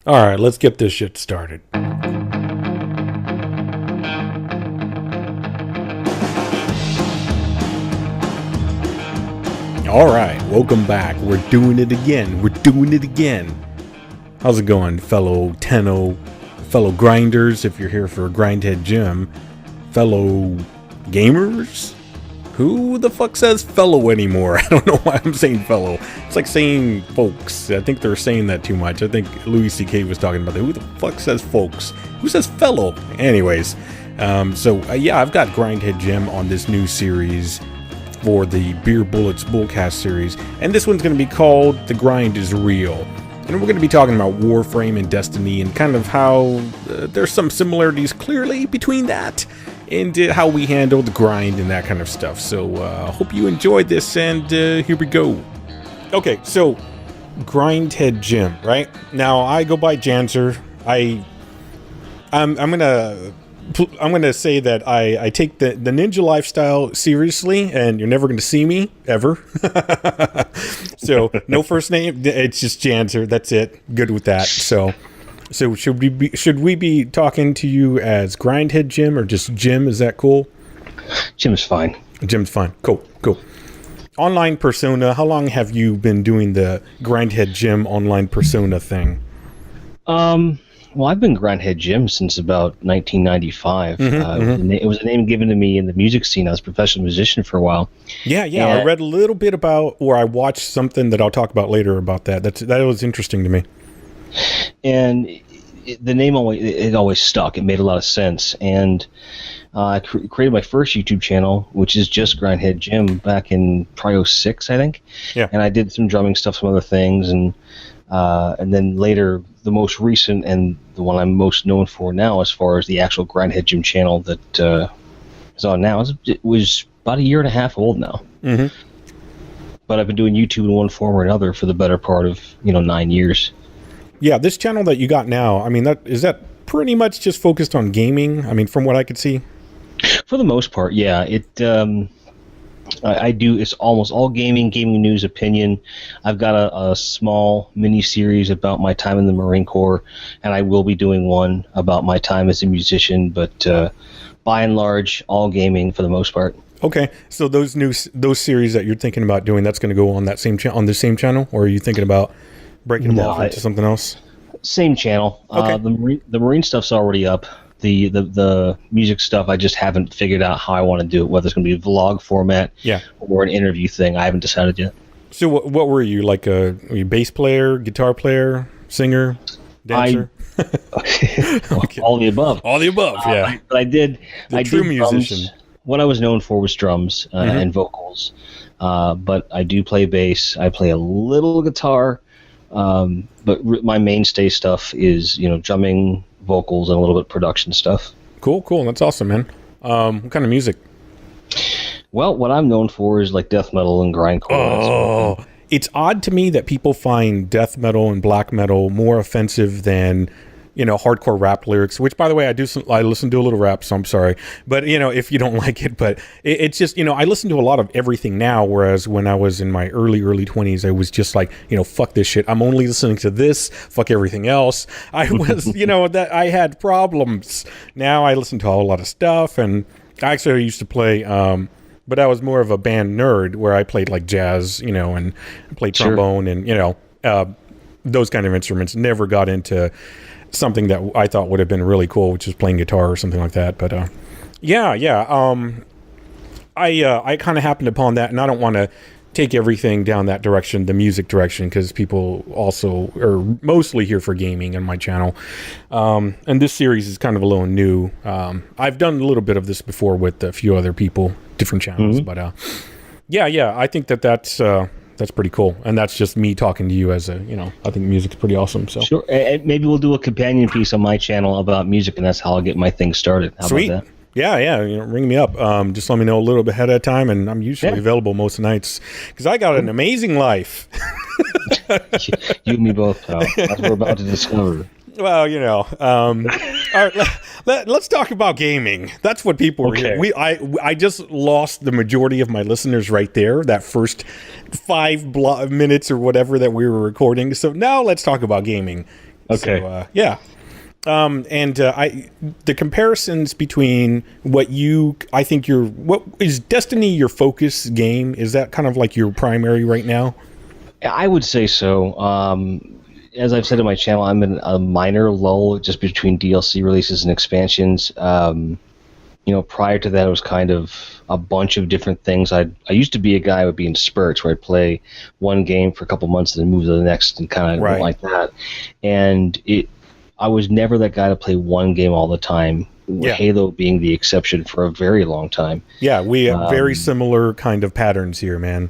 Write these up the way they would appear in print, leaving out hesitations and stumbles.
All right, let's get this shit started. All right, welcome back. We're doing it again. How's it going, fellow Tenno, fellow grinders, if you're here for Grindhead Gym, fellow gamers? Who the fuck says fellow anymore? I don't know why I'm saying fellow. It's like saying folks. I think they're saying that too much. I think Louis C.K. was talking about that. Who the fuck says folks? Who says fellow? Anyways, yeah, I've got Grindhead Gym on this new series for the Beer Bullets Bullcast series. And this one's going to be called The Grind is Real. And we're going to be talking about Warframe and Destiny and kind of how there's some similarities clearly between that and how we handle the grind and that kind of stuff. So hope you enjoyed this, and here we go. Okay, so Grindhead Gym, right? Now I go by Janzer. I'm gonna say that I take the ninja lifestyle seriously, and you're never gonna see me ever. So no first name. It's just Janzer. That's it. Good with that. So should we be talking to you as Grindhead Jim or just Jim? Is that cool? Jim's fine. Jim's fine. Cool. Online persona. How long have you been doing the Grindhead Jim online persona thing? Well, I've been Grindhead Jim since about 1995. It was a name given to me in the music scene. I was a professional musician for a while. Yeah. I read a little bit about, or I watched something that I'll talk about later about that. That was interesting to me. And the name always stuck. It made a lot of sense. And I created my first YouTube channel, which is just Grindhead Jim, back in probably 06, I think. Yeah. And I did some drumming stuff, some other things, and then later, the most recent and the one I'm most known for now, as far as the actual Grindhead Gym channel that is on now, it was about a year and a half old now. Mm-hmm. But I've been doing YouTube in one form or another for the better part of 9 years. Yeah, this channel that you got now, I mean, is that pretty much just focused on gaming? I mean, from what I could see. For the most part, yeah. I do. It's almost all gaming news, opinion. I've got a small mini series about my time in the Marine Corps, and I will be doing one about my time as a musician. But by and large, all gaming for the most part. Okay, so those series that you're thinking about doing, that's going to go on that same on the same channel, or are you thinking about breaking them off into something else? Same channel. Okay. The Marine stuff's already up. The music stuff, I just haven't figured out how I want to do it, whether it's going to be a vlog format or an interview thing. I haven't decided yet. So what were you, like were you bass player, guitar player, singer, dancer? Okay. All the above. All the above, yeah. But I did true musician. Drums. What I was known for was drums and vocals. But I do play bass. I play a little guitar. But my mainstay stuff is, drumming, vocals, and a little bit of production stuff. Cool. That's awesome, man. What kind of music? Well, what I'm known for is like death metal and grindcore. Oh, it's odd to me that people find death metal and black metal more offensive than hardcore rap lyrics, which, by the way, I listen to a little rap, so I'm sorry. But, if you don't like it, but it's just, I listen to a lot of everything now, whereas when I was in my early 20s, I was just like, fuck this shit. I'm only listening to this, fuck everything else. I was, that I had problems. Now I listen to a whole lot of stuff, and I actually used to play, but I was more of a band nerd where I played like jazz, and played trombone and, those kind of instruments. Never got into something that I thought would have been really cool, which is playing guitar or something like that. But I kind of happened upon that, and I don't want to take everything down that direction, the music direction, because people also are mostly here for gaming on my channel. And this series is kind of a little new. I've done a little bit of this before with a few other people, different channels, but I think that's pretty cool, and that's just me talking to you as I think music's pretty awesome. So sure, and maybe we'll do a companion piece on my channel about music, and that's how I'll get my thing started. How Sweet. About that? Yeah, ring me up. Just let me know a little bit ahead of time, and I'm usually available most nights because I got an amazing life. You and me both, pal. That's what we're about to discover. Well, all right, let's talk about gaming. That's what people are here. I just lost the majority of my listeners right there, that first 5 minutes or whatever that we were recording. So now let's talk about gaming. Okay. So, yeah. The comparisons between what is Destiny your focus game? Is that kind of like your primary right now? I would say so. As I've said in my channel, I'm in a minor lull just between DLC releases and expansions. Prior to that, it was kind of a bunch of different things. I used to be a guy who would be in spurts where I'd play one game for a couple months and then move to the next and kind of like that. And I was never that guy to play one game all the time. Yeah. Halo being the exception for a very long time. Yeah, we have very similar kind of patterns here, man.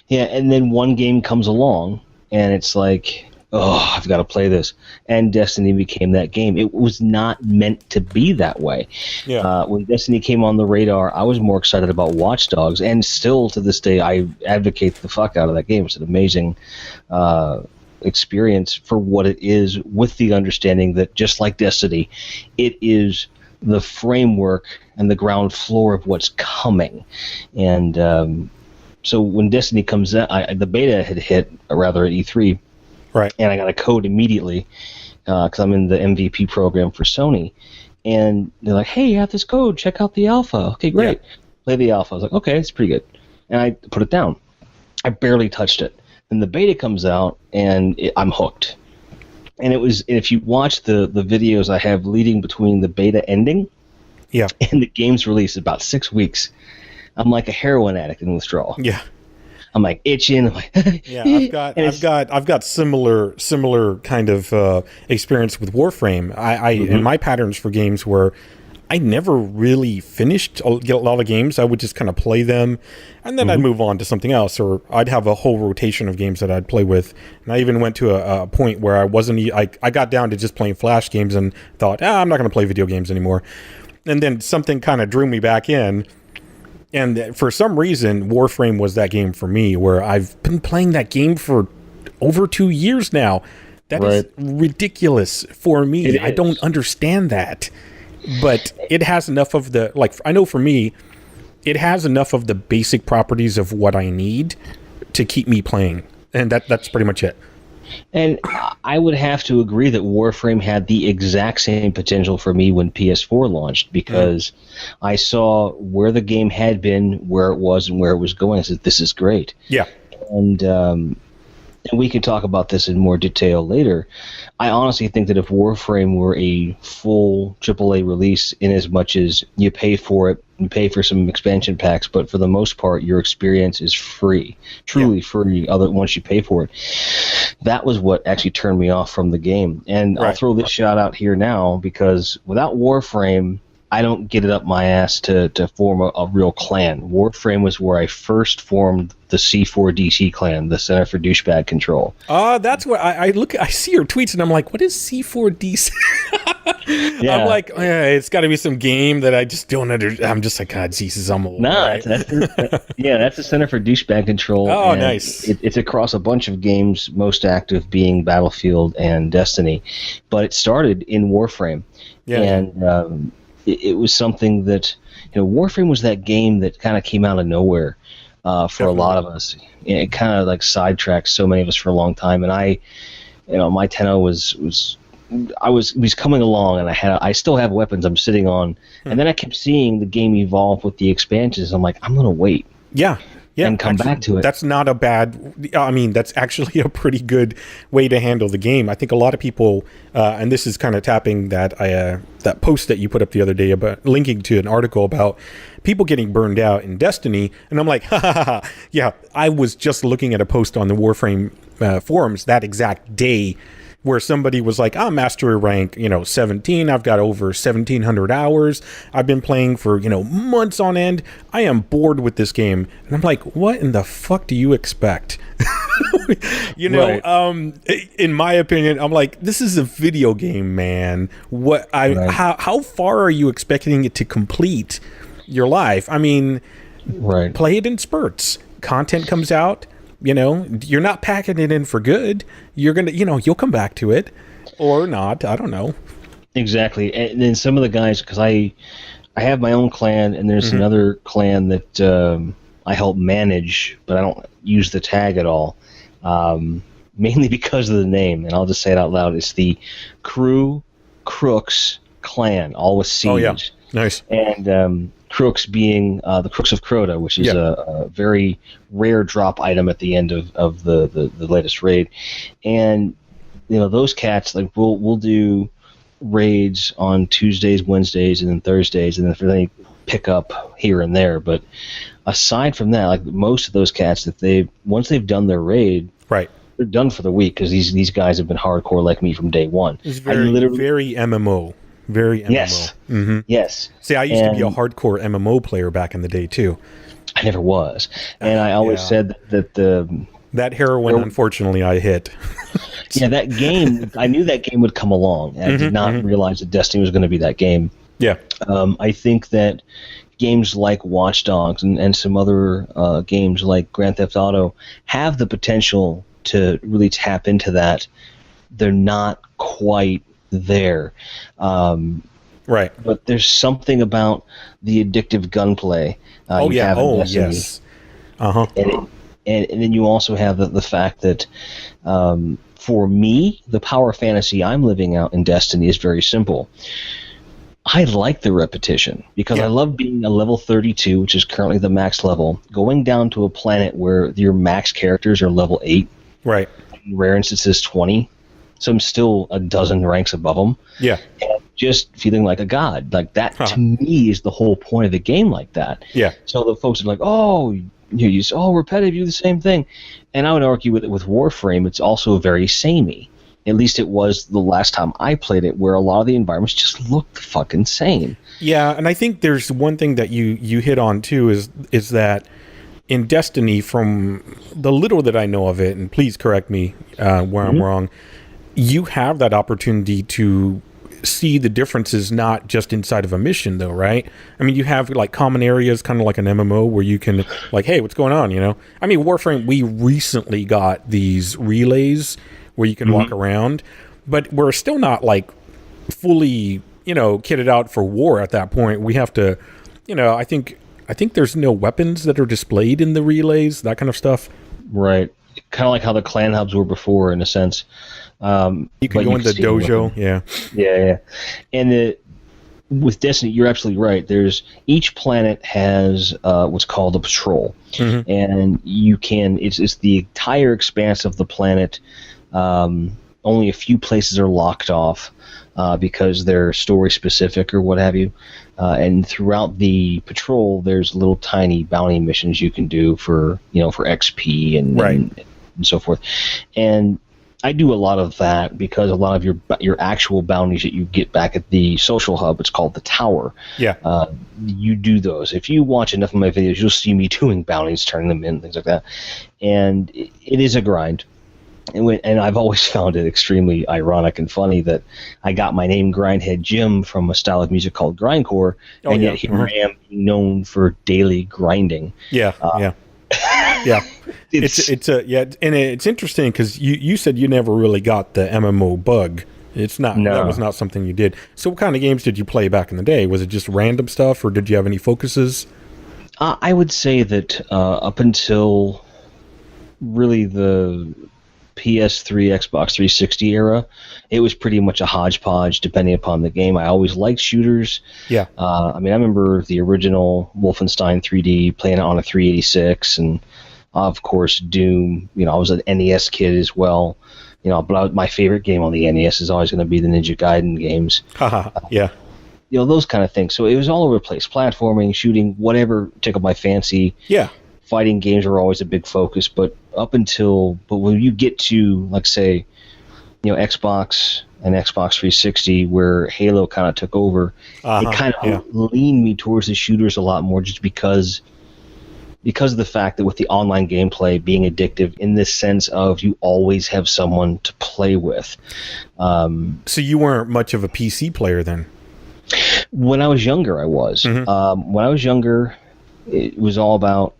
Yeah, and then one game comes along, and it's like, oh, I've got to play this. And Destiny became that game. It was not meant to be that way. Yeah. When Destiny came on the radar, I was more excited about Watch Dogs, and still to this day, I advocate the fuck out of that game. It's an amazing experience for what it is, with the understanding that, just like Destiny, it is the framework and the ground floor of what's coming. And so when Destiny comes out, the beta had hit, rather, at E3, right? And I got a code immediately because I'm in the MVP program for Sony, and they're like, "Hey, you have this code. Check out the alpha." Okay, great. Yeah. Play the alpha. I was like, "Okay, it's pretty good," and I put it down. I barely touched it. Then the beta comes out, and I'm hooked. And if you watch the videos I have leading between the beta ending, and the game's release, about 6 weeks, I'm like a heroin addict in withdrawal. Yeah, I'm like itching. I'm like, yeah, I've got similar kind of experience with Warframe. And my patterns for games were, I never really finished a lot of games. I would just kind of play them, and then I'd move on to something else, or I'd have a whole rotation of games that I'd play with. And I even went to a point where I got down to just playing Flash games and thought, I'm not going to play video games anymore. And then something kind of drew me back in. And for some reason, Warframe was that game for me, where I've been playing that game for over 2 years now. That is ridiculous for me. I don't understand that. But it has enough of I know for me, it has enough of the basic properties of what I need to keep me playing. And that's pretty much it. And I would have to agree that Warframe had the exact same potential for me when PS4 launched, because I saw where the game had been, where it was, and where it was going. I said, this is great. Yeah. And we can talk about this in more detail later. I honestly think that if Warframe were a full AAA release, in as much as you pay for it, you pay for some expansion packs, but for the most part, your experience is free, truly free, once you pay for it. That was what actually turned me off from the game. And I'll throw this shout out here now, because without Warframe, I don't get it up my ass to form a real clan. Warframe was where I first formed the C4DC clan, the Center for Douchebag Control. That's what I see your tweets, and I'm like, what is C4DC? Yeah. I'm like, it's got to be some game that I just don't understand. I'm just like, God, Jesus, I'm old. Nah, that's the Center for Douchebag Control. Oh, nice. It's across a bunch of games, most active being Battlefield and Destiny. But it started in Warframe. Yeah. And it was something that, Warframe was that game that kind of came out of nowhere for a lot of us. It kind of like sidetracked so many of us for a long time. And my tenno was coming along, and I still have weapons I'm sitting on. And then I kept seeing the game evolve with the expansions. I'm like, I'm going to wait. Yeah. Yeah, and come back to it. That's not a bad. I mean, that's actually a pretty good way to handle the game. I think a lot of people, and this is kind of tapping that post that you put up the other day about linking to an article about people getting burned out in Destiny, and I'm like, yeah. I was just looking at a post on the Warframe forums that exact day, where somebody was like, I'm mastery rank, 17. I've got over 1,700 hours. I've been playing for, months on end. I am bored with this game. And I'm like, what in the fuck do you expect? In my opinion, I'm like, this is a video game, man. How far are you expecting it to complete your life? I mean, play it in spurts. Content comes out. You're not packing it in for good. You're going to, you'll come back to it or not. I don't know. Exactly. And then some of the guys, because I have my own clan, and there's another clan that I help manage, but I don't use the tag at all. mainly because of the name, and I'll just say it out loud. It's the Crew Crooks Clan, all with C's. Oh, yeah. Nice. And Crooks being the Crooks of Crota, which is a very rare drop item at the end of the latest raid. And, those cats, like, we'll do raids on Tuesdays, Wednesdays, and then Thursdays, and then if there's any pick up here and there. But aside from that, like, most of those cats, once they've done their raid, right, they're done for the week, because these guys have been hardcore like me from day one. It's very MMO. Very MMO. Yes. Mm-hmm. Yes. See, I used to be a hardcore MMO player back in the day, too. I never was. And I always said that that heroin, unfortunately, I hit. Yeah, that game, I knew that game would come along. I did not realize that Destiny was going to be that game. Yeah. I think that games like Watch Dogs and some other games like Grand Theft Auto have the potential to really tap into that. They're not quite there. Right. But there's something about the addictive gunplay. Yes. Uh-huh. And then you also have the fact that for me, the power fantasy I'm living out in Destiny is very simple. I like the repetition because I love being a level 32, which is currently the max level, going down to a planet where your max characters are level 8. Right. In rare instances, 20. So I'm still a dozen ranks above them. Yeah. And just feeling like a god. Like that, to me, is the whole point of the game like that. Yeah. So the folks are like, repetitive, you do the same thing. And I would argue with Warframe, it's also very samey. At least it was the last time I played it, where a lot of the environments just look the fucking same. Yeah, and I think there's one thing that you hit on too is that in Destiny, from the little that I know of it, and please correct me where I'm wrong, you have that opportunity to see the differences not just inside of a mission, though, right? I mean, you have like common areas, kind of like an MMO, where you can like, hey, what's going on? I mean, Warframe, we recently got these relays where you can walk around, but we're still not like fully, kitted out for war at that point. We have to, I think there's no weapons that are displayed in the relays, that kind of stuff. Right. Kind of like how the clan hubs were before, in a sense. You can go in the dojo. Yeah. And with Destiny, you're absolutely right. Each planet has what's called a patrol, and you can. It's the entire expanse of the planet. Only a few places are locked off because they're story specific or what have you. And throughout the patrol, there's little tiny bounty missions you can do for XP and so forth. And I do a lot of that because a lot of your actual bounties that you get back at the social hub, it's called the Tower. Yeah. You do those. If you watch enough of my videos, you'll see me doing bounties, turning them in, things like that. And it is a grind. And I've always found it extremely ironic and funny that I got my name Grindhead Jim from a style of music called grindcore, yet here I am known for daily grinding. Yeah. It's interesting because you said you never really got the MMO bug. That was not something you did. So what kind of games did you play back in the day? Was it just random stuff, or did you have any focuses? I would say that up until really the PS3, Xbox 360 era, it was pretty much a hodgepodge depending upon the game. I always liked shooters. Yeah. I remember the original Wolfenstein 3D, playing it on a 386, and of course Doom. I was an NES kid as well. But my favorite game on the NES is always going to be the Ninja Gaiden games. Yeah. Those kind of things. So it was all over the place. Platforming, shooting, whatever tickled my fancy. Yeah. Fighting games were always a big focus, but when you get to, like, say, Xbox and Xbox 360, where Halo kind of took over, it kind of leaned me towards the shooters a lot more, just because of the fact that with the online gameplay being addictive in this sense of you always have someone to play with. So you weren't much of a PC player then? When I was younger, I was. When I was younger, it was all about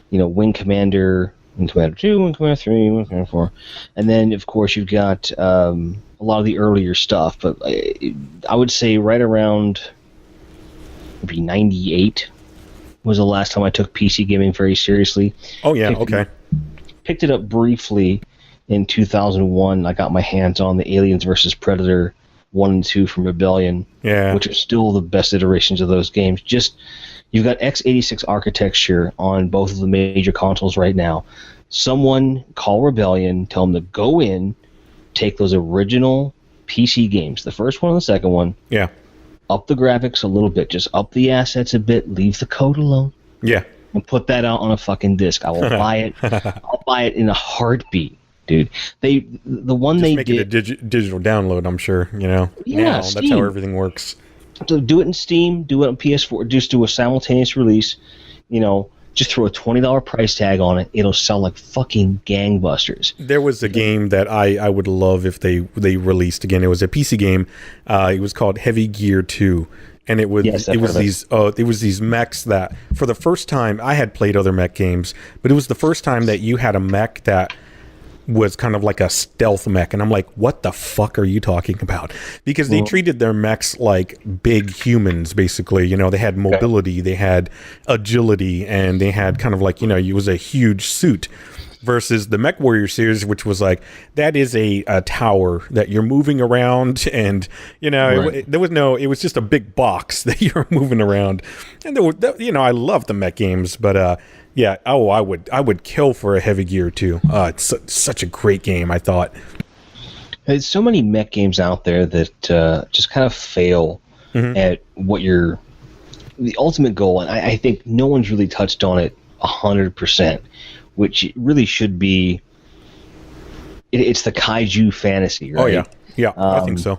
Wing Commander, Wing Commander 2, Wing Commander 3, Wing Commander 4. And then, of course, you've got a lot of the earlier stuff. But I would say right around maybe 98 was the last time I took PC gaming very seriously. Oh, yeah, okay. Picked it up briefly in 2001, I got my hands on the Aliens versus Predator 1 and 2 from Rebellion, which are still the best iterations of those games. Just, you've got x86 architecture on both of the major consoles right now. Someone call Rebellion, tell them to go in, take those original PC games, the first one and the second one, up the graphics a little bit, just up the assets a bit, leave the code alone. Yeah. And put that out on a fucking disc. I will buy it. I'll buy it in a heartbeat, dude. The one just they make did, it a digital download, I'm sure, you know. Yeah, now, Steam. that's how everything works. So do it in Steam, do it on PS4, just do a simultaneous release, you know, just throw a $20 price tag on it. It'll sell like fucking gangbusters. There was a game that I would love if they released again. It was a PC game. It was called Heavy Gear 2. And it was these mechs that, for the first time, I had played other mech games, but it was the first time that you had a mech that was kind of like a stealth mech. And I'm like, what the fuck are you talking about? Because they treated their mechs like big humans, basically. You know, they had mobility, they had agility, and they had kind of like, you know, it was a huge suit. Versus the Mech Warrior series, which was like, that is a tower that you're moving around, and you know, it was just a big box that you're moving around. And there were, you know, I love the mech games, but I would kill for a Heavy Gear 2. It's such a great game, I thought. There's so many mech games out there that just kind of fail at what the ultimate goal, and I think no one's really touched on it 100%. Which really should be, it's the kaiju fantasy, right? Oh, yeah, I think so.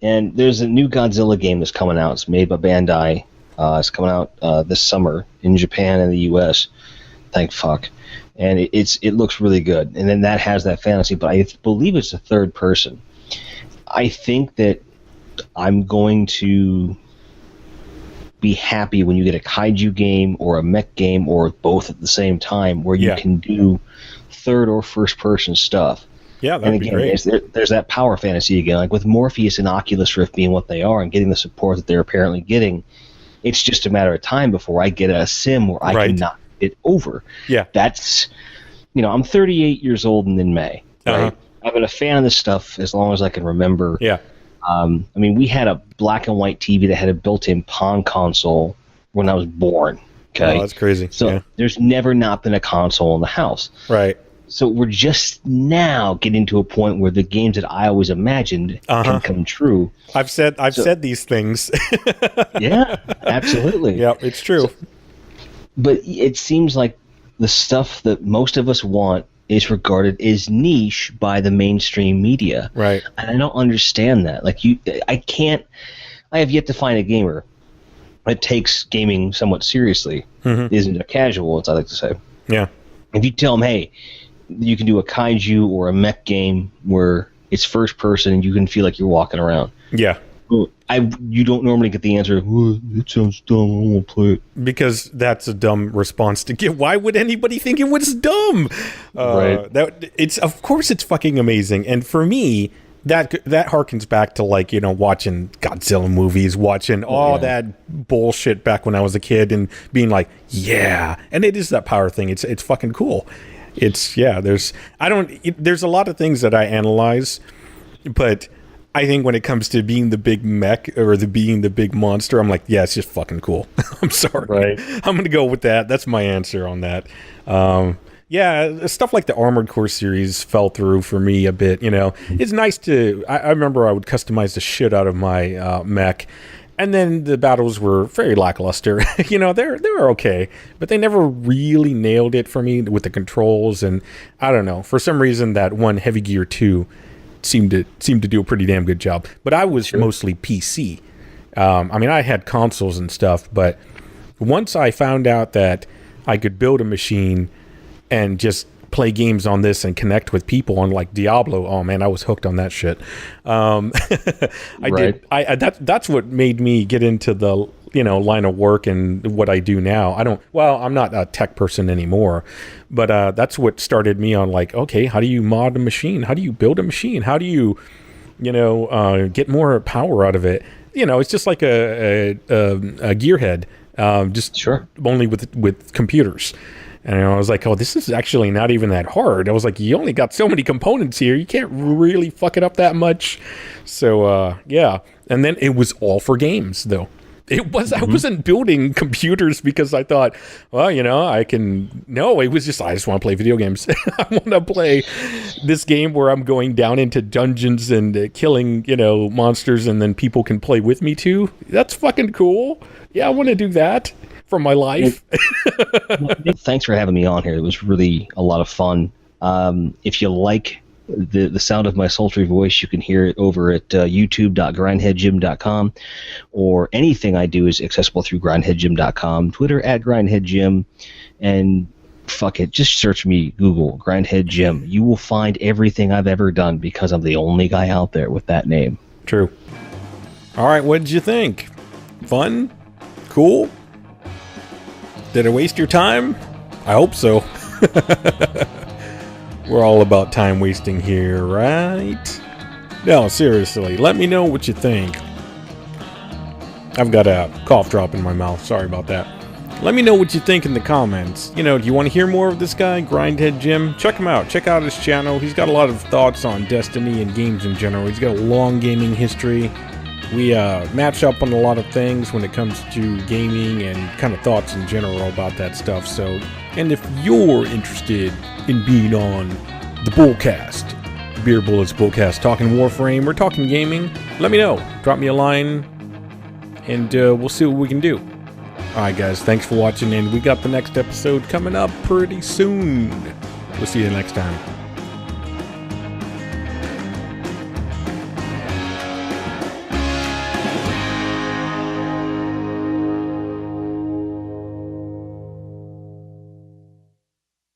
And there's a new Godzilla game that's coming out. It's made by Bandai. It's coming out this summer in Japan and the US. Thank fuck. And it looks really good. And then that has that fantasy, but I believe it's a third person. I think that I'm going to be happy when you get a kaiju game or a mech game or both at the same time, where you can do third or first person stuff. Yeah, that'd be great. There's that power fantasy again, like with Morpheus and Oculus Rift being what they are and getting the support that they're apparently getting. It's just a matter of time before I get a sim where I can knock it over. Yeah, that's, you know, I'm 38 years old and in May. Right? I've been a fan of this stuff as long as I can remember. Yeah. I mean, we had a black and white TV that had a built-in Pong console when I was born. Okay, oh, that's crazy. So there's never not been a console in the house. Right. So we're just now getting to a point where the games that I always imagined can come true. I've said these things. Yeah, absolutely. Yeah, it's true. But it seems like the stuff that most of us want is regarded as niche by the mainstream media. Right. And I don't understand that. Like, I have yet to find a gamer that takes gaming somewhat seriously, isn't a casual, as I like to say. Yeah. If you tell them, hey, you can do a kaiju or a mech game where it's first person and you can feel like you're walking around. Yeah. You don't normally get the answer, it sounds dumb, I won't play it. Because that's a dumb response to give. Why would anybody think it was dumb? Right. Of course it's fucking amazing. And for me, that harkens back to, like, you know, watching Godzilla movies, watching all that bullshit back when I was a kid and being like, yeah. And it is that power thing. It's fucking cool. There's a lot of things that I analyze, but I think when it comes to being the big mech or being the big monster, I'm like, yeah, it's just fucking cool. I'm sorry. Right. I'm going to go with that. That's my answer on that. Stuff like the Armored Core series fell through for me a bit, you know. It's nice to... I remember I would customize the shit out of my mech, and then the battles were very lackluster. You know, they were okay, but they never really nailed it for me with the controls, and I don't know. For some reason, that one Heavy Gear 2 seemed to do a pretty damn good job. But I was mostly PC. I mean, I had consoles and stuff, but once I found out that I could build a machine and just play games on this and connect with people on, like, Diablo, oh man, I was hooked on that shit. That's what made me get into the, you know, line of work and what I do now. I'm not a tech person anymore, but that's what started me on, like, okay, how do you mod a machine? How do you build a machine? How do you, you know, get more power out of it? You know, it's just like a gearhead, only with computers. And I was like, oh, this is actually not even that hard. I was like, you only got so many components here. You can't really fuck it up that much. So, yeah. And then it was all for games, though. It was, I wasn't building computers because I thought, well, I can, no, it was just, I just want to play video games. I want to play this game where I'm going down into dungeons and killing, monsters, and then people can play with me too. That's fucking cool. Yeah, I want to do that for my life. Thanks for having me on here. It was really a lot of fun. If you like the sound of my sultry voice, you can hear it over at youtube.grindheadgym.com, or anything I do is accessible through grindheadgym.com, Twitter at grindheadgym, and fuck it, just search me, Google Grindhead Gym. You will find everything I've ever done because I'm the only guy out there with that name. True. All right, what did you think? Fun? Cool? Did I waste your time? I hope so. We're all about time wasting here, right? No, seriously, let me know what you think. I've got a cough drop in my mouth. Sorry about that. Let me know what you think in the comments. Do you want to hear more of this guy, Grindhead Jim? Check him out. Check out his channel. He's got a lot of thoughts on Destiny and games in general. He's got a long gaming history. We match up on a lot of things when it comes to gaming and kind of thoughts in general about that stuff. So, and if you're interested in being on the Bullcast, Beer Bullets Bullcast, talking Warframe or talking gaming, let me know. Drop me a line, and we'll see what we can do. Alright guys, thanks for watching, and we got the next episode coming up pretty soon. We'll see you next time.